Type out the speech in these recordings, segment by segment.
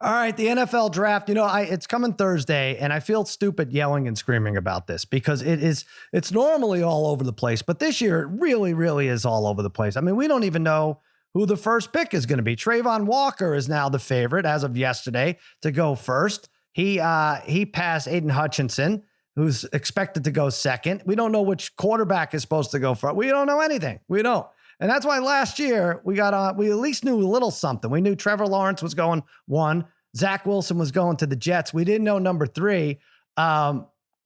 All right, the NFL draft, it's coming Thursday, and I feel stupid yelling and screaming about this because it's normally all over the place, but this year it really, really is all over the place. I mean, we don't even know who the first pick is going to be. Trayvon Walker is now the favorite as of yesterday to go first. He passed Aiden Hutchinson, who's expected to go second. We don't know which quarterback is supposed to go first. We don't know anything. We don't. And that's why last year we at least knew a little something. We knew Trevor Lawrence was going 1. Zach Wilson was going to the Jets. We didn't know number 3.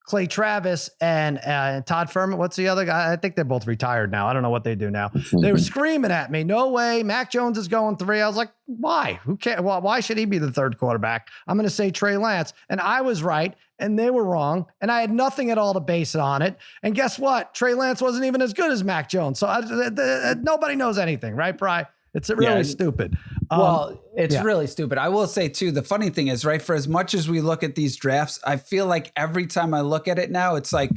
Clay Travis and Todd Furman. What's the other guy? I think they're both retired now. I don't know what they do now. They were screaming at me, no way. Mac Jones is going 3. I was like, why? Who cares? Well, why should he be the third quarterback? I'm going to say Trey Lance. And I was right, and they were wrong. And I had nothing at all to base it on it. And guess what? Trey Lance wasn't even as good as Mac Jones. So nobody knows anything, right, Bri? It's really stupid. It's really stupid. I will say, too, the funny thing is, right, for as much as we look at these drafts, I feel like every time I look at it now, it's like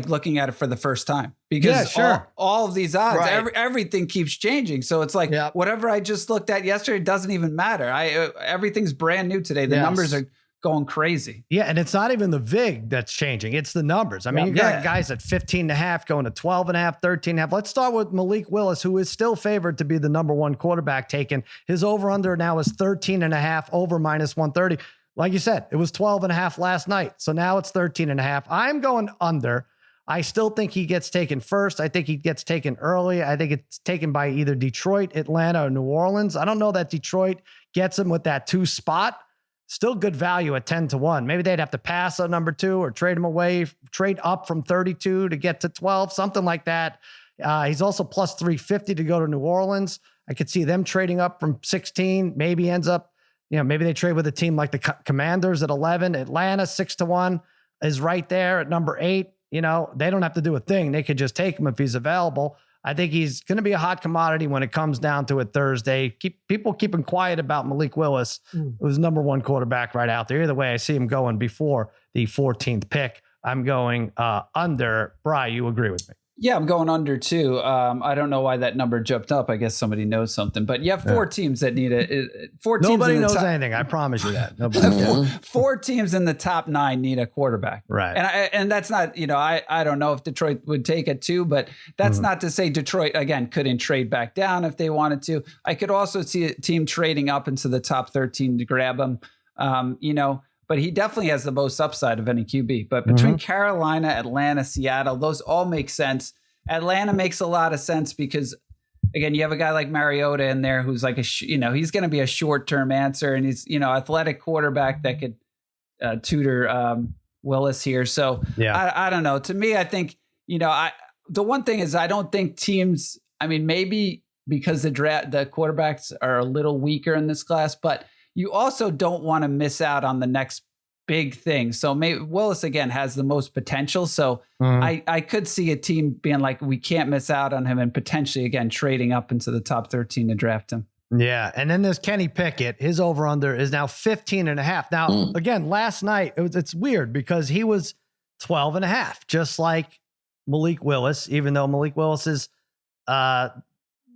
looking at it for the first time. Because all of these odds, everything keeps changing. So it's like whatever I just looked at yesterday doesn't even matter. Everything's brand new today. The numbers are going crazy. Yeah, and it's not even the VIG that's changing. It's the numbers. I mean, you got guys at 15.5 going to 12.5, 13.5. Let's start with Malik Willis, who is still favored to be the number 1 quarterback taken. His over-under now is 13.5, over -130. Like you said, it was 12.5 last night. So now it's 13.5. I'm going under. I still think he gets taken first. I think he gets taken early. I think it's taken by either Detroit, Atlanta, or New Orleans. I don't know that Detroit gets him with that 2 spot. Still good value at 10-1. Maybe they'd have to pass on number 2 or trade him away, trade up from 32 to get to 12, something like that. He's also plus 350 to go to New Orleans. I could see them trading up from 16. Maybe ends up, maybe they trade with a team like the Commanders at 11. Atlanta 6-1 is right there at number 8. They don't have to do a thing. They could just take him if he's available. I think he's going to be a hot commodity when it comes down to it Thursday. Keep people keeping quiet about Malik Willis, who's number 1 quarterback right out there. Either way, I see him going before the 14th pick. I'm going under. Bri, you agree with me? Yeah, I'm going under too. I don't know why that number jumped up. I guess somebody knows something. But you have 4 teams that need it. 4 teams. Nobody knows anything. I promise you that. Nobody. 4 teams in the top 9 need a quarterback. Right. And that's not, I don't know if Detroit would take it too, but that's not to say Detroit, again, couldn't trade back down if they wanted to. I could also see a team trading up into the top 13 to grab him. But he definitely has the most upside of any QB. But between Carolina, Atlanta, Seattle, those all make sense. Atlanta makes a lot of sense because, again, you have a guy like Mariota in there who's like he's going to be a short-term answer, and he's athletic quarterback that could tutor Willis here. So I don't know. To me, I think the one thing is I don't think teams. I mean, maybe because the quarterbacks are a little weaker in this class, but you also don't want to miss out on the next big thing. So maybe Willis, again, has the most potential. So I could see a team being like, we can't miss out on him and potentially, again, trading up into the top 13 to draft him. Yeah. And then there's Kenny Pickett. His over-under is now 15.5. Now, again, last night, it's weird because he was 12.5, just like Malik Willis, even though Malik Willis is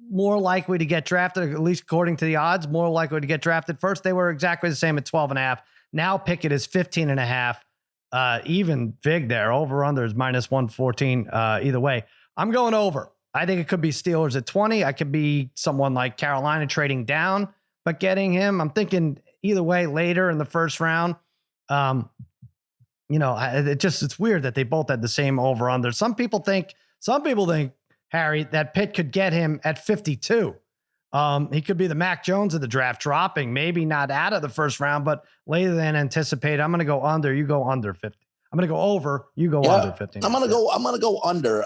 more likely to get drafted, at least according to the odds, more likely to get drafted first. They were exactly the same at 12.5. Now Pickett is 15.5. Even big there. Over under is -114. Either way, I'm going over. I think it could be Steelers at 20. I could be someone like Carolina trading down, but getting him. I'm thinking either way later in the first round. It's weird that they both had the same over under. Some people think, Harry, that Pitt could get him at 52. He could be the Mac Jones of the draft, dropping, maybe not out of the first round, but later than anticipated. I'm going to go under. You go under 50. I'm going to go over. You go under 15. I'm going to go under.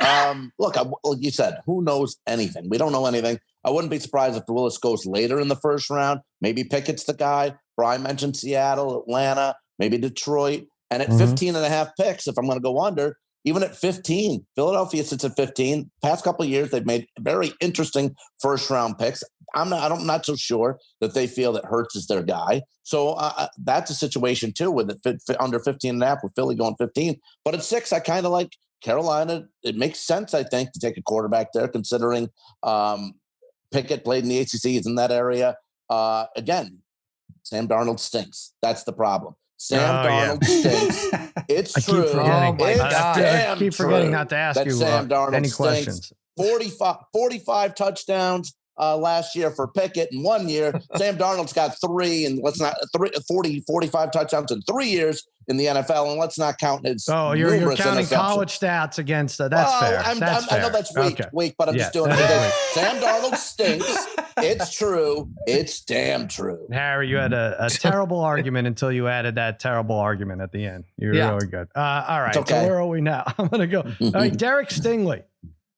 Look, like you said, who knows anything? We don't know anything. I wouldn't be surprised if Willis goes later in the first round. Maybe Pickett's the guy. Brian mentioned Seattle, Atlanta, maybe Detroit. And at 15.5 picks, if I'm going to go under, even at 15, Philadelphia sits at 15. Past couple of years, they've made very interesting first-round picks. I'm not so sure that they feel that Hurts is their guy. So that's a situation, too, with it under 15.5, with Philly going 15. But at 6, I kind of like Carolina. It makes sense, I think, to take a quarterback there, considering Pickett played in the ACC, is in that area. Again, Sam Darnold stinks. That's the problem. Sam Darnold stinks. It's true. I keep forgetting not to ask you Sam Darnold any stinks. questions. 45 touchdowns last year for Pickett in 1 year. Sam Darnold's got 45 touchdowns in 3 years in the NFL, and let's not count his. You're counting college stats against that's fair. That's fair. I know that's weak, but I'm just doing it because Sam Darnold stinks. It's true. It's damn true. Harry, you had a terrible argument until you added that terrible argument at the end. You're really good. All right, so where are we now? I'm going to go. All right, Derek Stingley.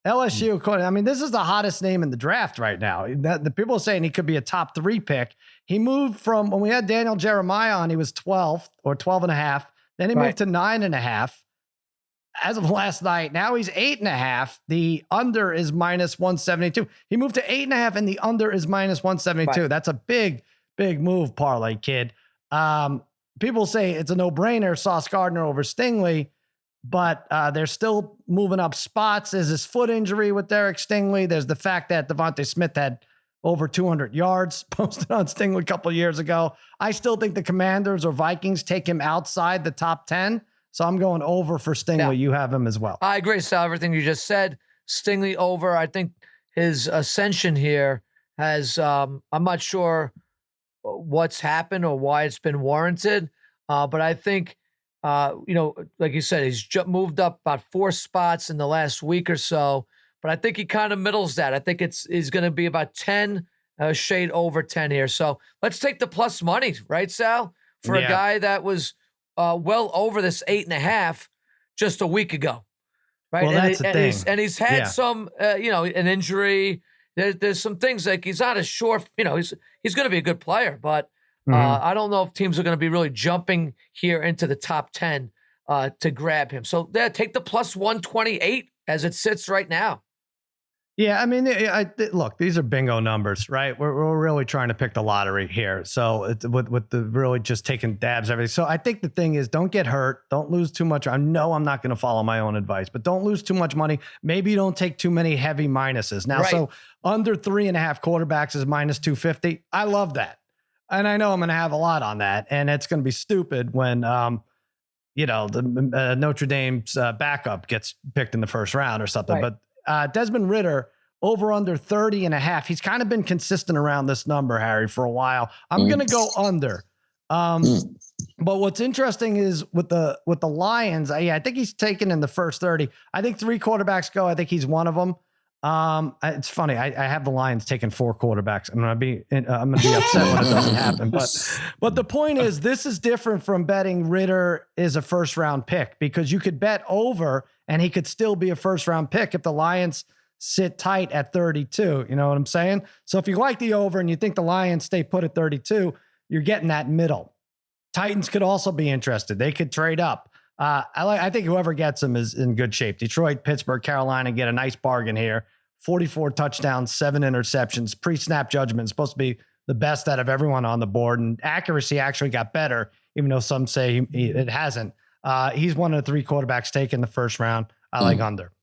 LSU, I mean, this is the hottest name in the draft right now. The people are saying he could be a top 3 pick. He moved from, when we had Daniel Jeremiah on, he was 12 or 12 and a half. Then he moved to 9.5 as of last night. Now he's 8.5. The under is -172. He moved to 8.5 and the under is -172. Right. That's a big, big move, parlay kid. People say it's a no-brainer, Sauce Gardner over Stingley. But they're still moving up spots. There's this foot injury with Derek Stingley. There's the fact that Devontae Smith had over 200 yards posted on Stingley a couple of years ago. I still think the Commanders or Vikings take him outside the top 10. So I'm going over for Stingley. Yeah. You have him as well. I agree, Sal, everything you just said. Stingley over. I think his ascension here has, I'm not sure what's happened or why it's been warranted. But I think, like you said, he's moved up about 4 spots in the last week or so, but I think he kind of middles that. I think he's going to be about 10, shade over 10 here. So let's take the plus money, right, Sal? For a guy that was well over this 8.5 just a week ago, right? Well, that's the thing. He's had some, an injury. There's some things like he's not as sure, he's going to be a good player, but I don't know if teams are going to be really jumping here into the top 10 to grab him. So take the plus 128 as it sits right now. Yeah, I mean, look, these are bingo numbers, right? We're really trying to pick the lottery here. So with the really just taking dabs, everything. So I think the thing is, don't get hurt. Don't lose too much. I know I'm not going to follow my own advice, but don't lose too much money. Maybe you don't take too many heavy minuses. Now, so under 3.5 quarterbacks is -250. I love that. And I know I'm going to have a lot on that. And it's going to be stupid when, the Notre Dame's backup gets picked in the first round or something. Right. But Desmond Ridder, over under 30.5. He's kind of been consistent around this number, Harry, for a while. I'm going to go under. But what's interesting is with the Lions, I think he's taken in the first 30. I think 3 quarterbacks go. I think he's one of them. It's funny. I have the Lions taking 4 quarterbacks. I'm gonna be upset when it doesn't happen. But the point is, this is different from betting Ridder is a first round pick, because you could bet over and he could still be a first round pick if the Lions sit tight at 32. You know what I'm saying? So if you like the over and you think the Lions stay put at 32, you're getting that middle. Titans could also be interested. They could trade up. I think whoever gets them is in good shape. Detroit, Pittsburgh, Carolina get a nice bargain here. 44 touchdowns, 7 interceptions, pre-snap judgment, supposed to be the best out of everyone on the board. And accuracy actually got better, even though some say it hasn't. He's one of the 3 quarterbacks taken in the first round. I like under.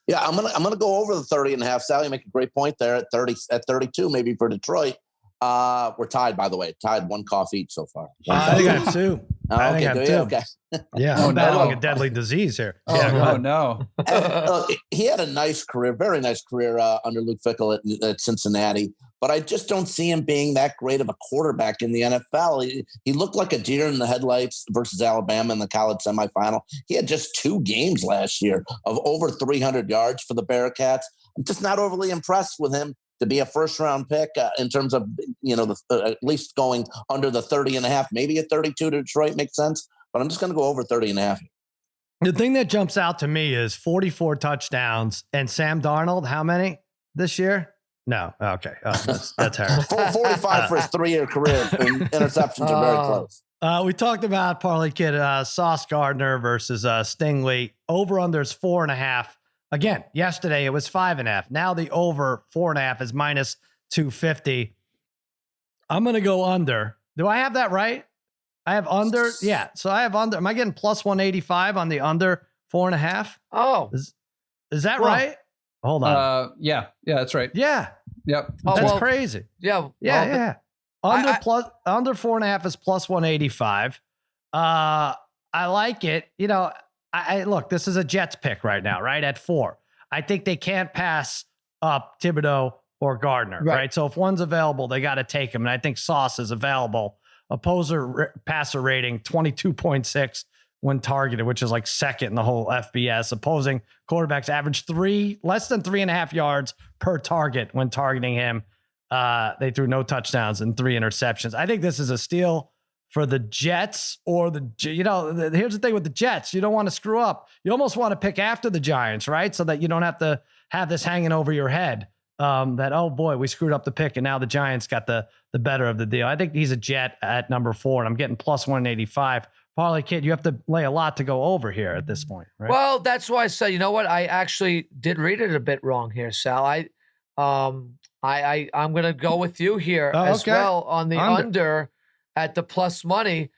Yeah, I'm gonna go over the 30.5. Sally, you make a great point there at 32, maybe for Detroit. We're tied, by the way. Tied 1 cough each so far. I think I have 2. I think I have 2. Okay. Yeah, I'm battling a deadly disease here. No. He had a nice career, very nice career under Luke Fickell at Cincinnati, but I just don't see him being that great of a quarterback in the NFL. He looked like a deer in the headlights versus Alabama in the college semifinal. He had just 2 games last year of over 300 yards for the Bearcats. I'm just not overly impressed with him to be a first-round pick in terms of, at least going under the 30.5, maybe at 32 to Detroit makes sense. But I'm just going to go over 30.5. The thing that jumps out to me is 44 touchdowns and Sam Darnold. How many this year? No. Okay. That's terrible. 45 for his 3-year career. And interceptions are very close. We talked about parlay kid Sauce Gardner versus Stingley. Over under is 4.5. Again, yesterday it was 5.5. Now the over 4.5 is -250. I'm going to go under. Do I have that right? I have under. Yeah. So I have under. Am I getting plus 185 on the under 4.5? Oh, is that right? Hold on. Yeah, that's right. Yeah. Yep. That's crazy. Yeah. Yeah. Under 4.5 is plus 185. I like it. You know, I look, this is a Jets pick right now, right? At 4. I think they can't pass up Thibodeau or Gardner, right? So if one's available, they got to take him. And I think Sauce is available. Opposer passer rating 22.6 when targeted, which is like second in the whole FBS. Opposing quarterbacks average less than 3.5 yards per target when targeting him. They threw no touchdowns and 3 interceptions. I think this is a steal for the Jets here's the thing with the Jets. You don't want to screw up. You almost want to pick after the Giants, right? So that you don't have to have this hanging over your head. That, oh boy, we screwed up the pick and now the Giants got the better of the deal. I think he's a Jet at number 4 and I'm getting plus 185. Parlay Kid, you have to lay a lot to go over here at this point, right? Well, that's why I said, you know what? I actually did read it a bit wrong here, Sal. I'm going to go with you here as well on the under at the plus money.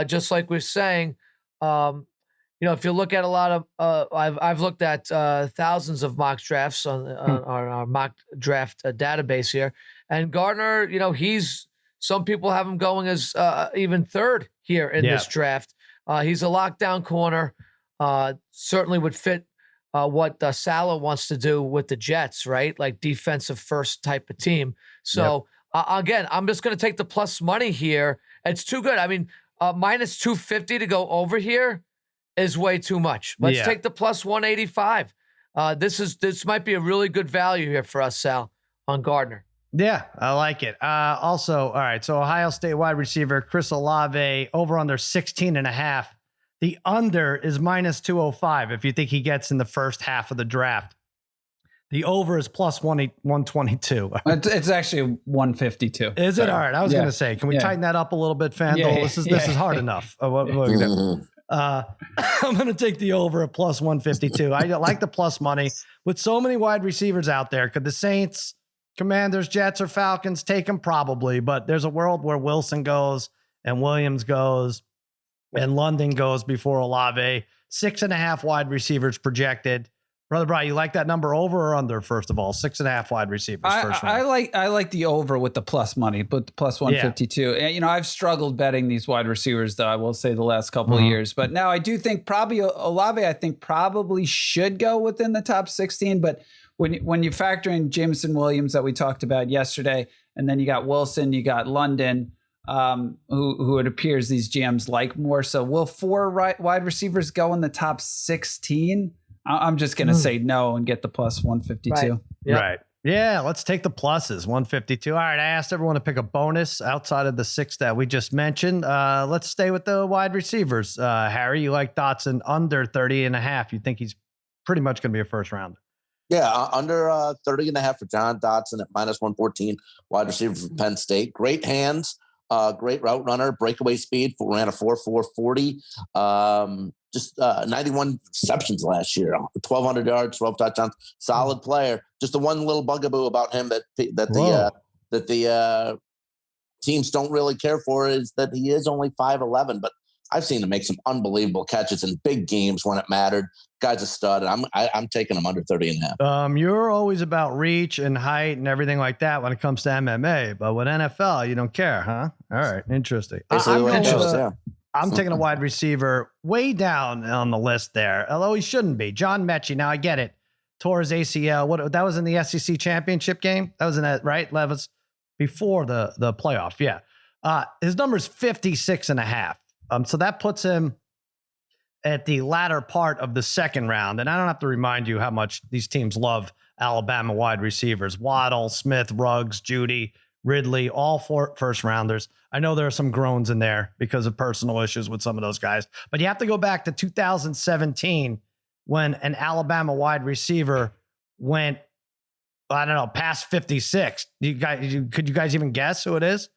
Just like we're saying, if you look at a lot of, I've looked at thousands of mock drafts on our mock draft database here, and Gardner, some people have him going as even third here in this draft. He's a lockdown corner. Certainly would fit what Salah wants to do with the Jets, right? Like defensive first type of team. So again, I'm just going to take the plus money here. It's too good. I mean, minus 250 to go over here is way too much. Let's take the plus 185. This might be a really good value here for us, Sal, on Gardner. Yeah, I like it. Also, all right, so Ohio State wide receiver Chris Olave over under 16.5. The under is minus 205 if you think he gets in the first half of the draft. The over is plus 122. It's actually 152. Is it? All right, I was going to say, can we tighten that up a little bit, FanDuel? This is hard enough. I'm going to take the over at plus 152. I like the plus money. With so many wide receivers out there, could the Saints, Commanders, Jets, or Falcons take them? Probably, but there's a world where Wilson goes and Williams goes and London goes before Olave. 6.5 wide receivers projected. Brother Brian, you like that number over or under? First of all, 6.5 wide receivers. First round. I like the over with the plus money, but the plus 152. And, I've struggled betting these wide receivers, though, I will say the last couple of years. But now I do think probably Olave, probably should go within the top 16. But when you factor in Jameson Williams that we talked about yesterday, and then you got Wilson, you got London, who it appears these GMs like more. So will 4 wide receivers go in the top 16? I'm just going to say no and get the plus 152. Right. Yeah, let's take the pluses, 152. All right, I asked everyone to pick a bonus outside of the 6 that we just mentioned. Let's stay with the wide receivers. Harry, you like Dotson under 30.5. You think he's pretty much going to be a first rounder? Yeah, under 30.5 for John Dotson at minus 114, wide receiver from Penn State. Great hands, great route runner, breakaway speed, ran a 4.40. Just 91 receptions last year, 1,200 yards, 12 touchdowns. Solid player. Just the one little bugaboo about him that the teams don't really care for is that he is only 5'11", but I've seen him make some unbelievable catches in big games when it mattered. Guy's a stud. I'm taking him under 30.5. You're always about reach and height and everything like that when it comes to MMA, but with NFL, you don't care, huh? All right, interesting. I'm taking a wide receiver way down on the list there, although he shouldn't be. John Mechie. Now I get it. Tore his ACL. That was in the SEC championship game. That was in that, right? That was before the playoff. Yeah. His number is 56.5. So that puts him at the latter part of the second round. And I don't have to remind you how much these teams love Alabama wide receivers. Waddle, Smith, Ruggs, Judy, Ridley, all 4 first rounders. I know there are some groans in there because of personal issues with some of those guys, but you have to go back to 2017 when an Alabama wide receiver went, I don't know, past 56. Could you guys even guess who it is?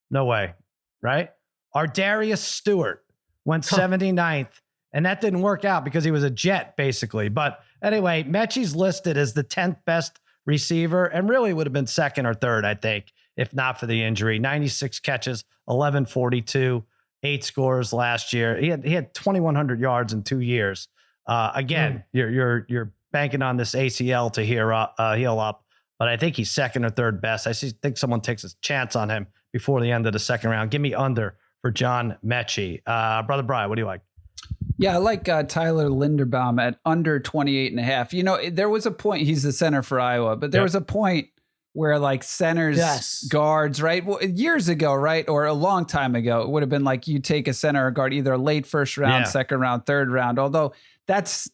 No way, right? Ardarius Stewart went 79th, and that didn't work out because he was a Jet, basically. But anyway, Mechie's listed as the 10th best receiver and really would have been second or third, I think, if not for the injury. 96 catches, 1142, 8 scores last year. He had 2,100 yards in 2 years. Again, you're banking on this ACL to heal up. but I think he's second or third best. Think someone takes a chance on him before the end of the second round. Give me under for John Mechie. Brother Brian, what do you like? Yeah, I like Tyler Linderbaum at under 28.5. You know, there was a point, he's the center for Iowa, but there was a point where like centers, guards, right? Well, years ago, right? Or a long time ago, it would have been like you take a center or guard, either late first round, second round, third round. Although that's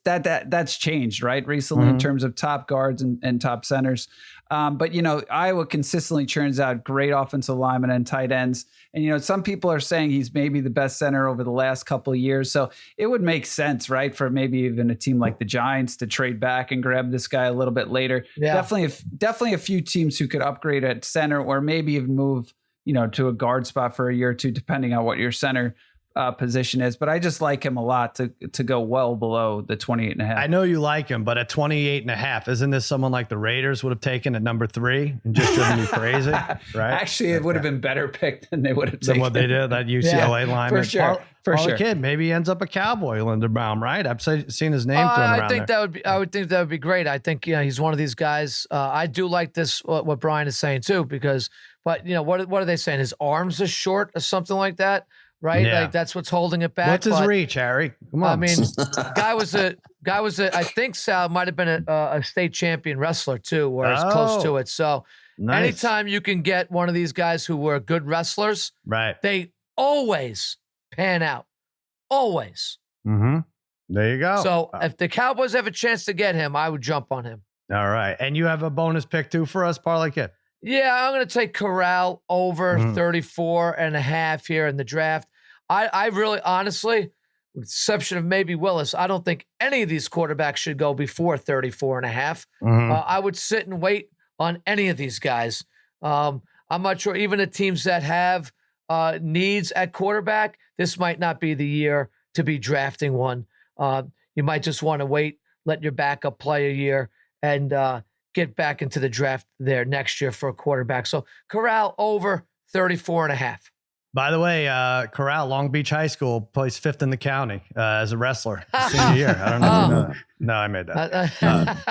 changed, right? Recently in terms of top guards and top centers. But, you know, Iowa consistently churns out great offensive linemen and tight ends. And, you know, some people are saying he's maybe the best center over the last couple of years. So it would make sense, right, for maybe even a team like the Giants to trade back and grab this guy a little bit later. Yeah. Definitely a few teams who could upgrade at center or maybe even move, you know, to a guard spot for a year or two, depending on what your center position is. But I just like him a lot to go well below the 28.5. I know you like him, but at 28.5, isn't this someone like the Raiders would have taken at number 3 and just driven you crazy? Right? Actually, it would have been better picked than they would have taken. Than what they did, that UCLA lineman. For sure. For sure. Kid, maybe he ends up a Cowboy, Linderbaum, right? I've seen his name thrown around I would think that would be great. I think, you know, he's one of these guys. I do like this, what Brian is saying too, but you know, what are they saying? His arms are short or something like that. Right, like that's what's holding it back. What's his reach, Harry? Come on. I mean, guy was a. I think Sal might have been a state champion wrestler too, or as close to it. So anytime you can get one of these guys who were good wrestlers, right? They always pan out, always. Mm-hmm. There you go. So if the Cowboys have a chance to get him, I would jump on him. All right, and you have a bonus pick too for us, Parlay Kid. Yeah, I'm going to take Corral over 34.5 here in the draft. I really, honestly, with the exception of maybe Willis, I don't think any of these quarterbacks should go before 34.5. I would sit and wait on any of these guys. I'm not sure. Even the teams that have needs at quarterback, this might not be the year to be drafting one. You might just want to wait, let your backup play a year, and get back into the draft there next year for a quarterback. So Corral over 34.5. By the way, Corral, Long Beach High School, plays 5th in the county as a wrestler senior year. I don't know if you know that. No, I made that.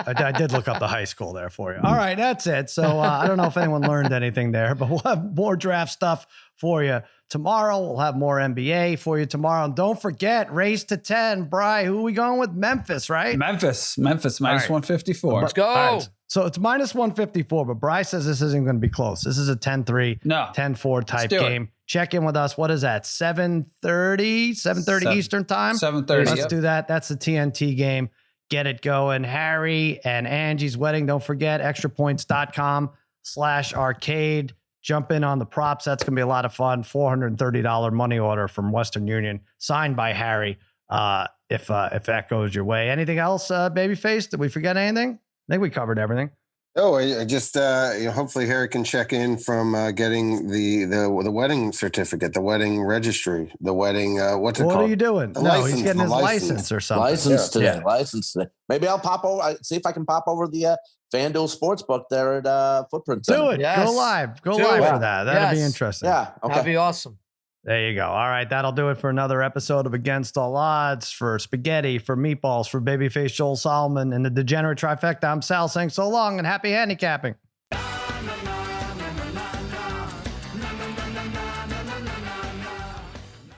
I did look up the high school there for you. All right, that's it. So I don't know if anyone learned anything there, but we'll have more draft stuff for you tomorrow. We'll have more NBA for you tomorrow. And don't forget, race to 10. Bri, who are we going with? Memphis, right? Memphis minus 154. Let's go. Right. So it's minus 154, but Bri says this isn't going to be close. This is a 10-3, 10-4 type game. Check in with us. What is that? 7:30 Eastern time? 7:30. Let's do that. That's the TNT game. Get it going. Harry and Angie's wedding. Don't forget extrapoints.com/arcade. Jump in on the props. That's going to be a lot of fun. $430 money order from Western Union, signed by Harry. If that goes your way. Anything else, Babyface? Did we forget anything? I think we covered everything. Oh, I just hopefully Harry can check in from getting the wedding certificate, the wedding registry, the wedding. What's it called? What are you doing? He's getting his license or something. License today. Maybe I'll pop over. See if I can pop over the FanDuel Sportsbook there at Footprint Center. Do it. Yes. Go live for that. That'd be interesting. Yeah. Okay. That'd be awesome. There you go. All right. That'll do it for another episode of Against All Odds. For Spaghetti, for Meatballs, for Babyface Joel Solomon, and the Degenerate Trifecta, I'm Sal saying so long and happy handicapping.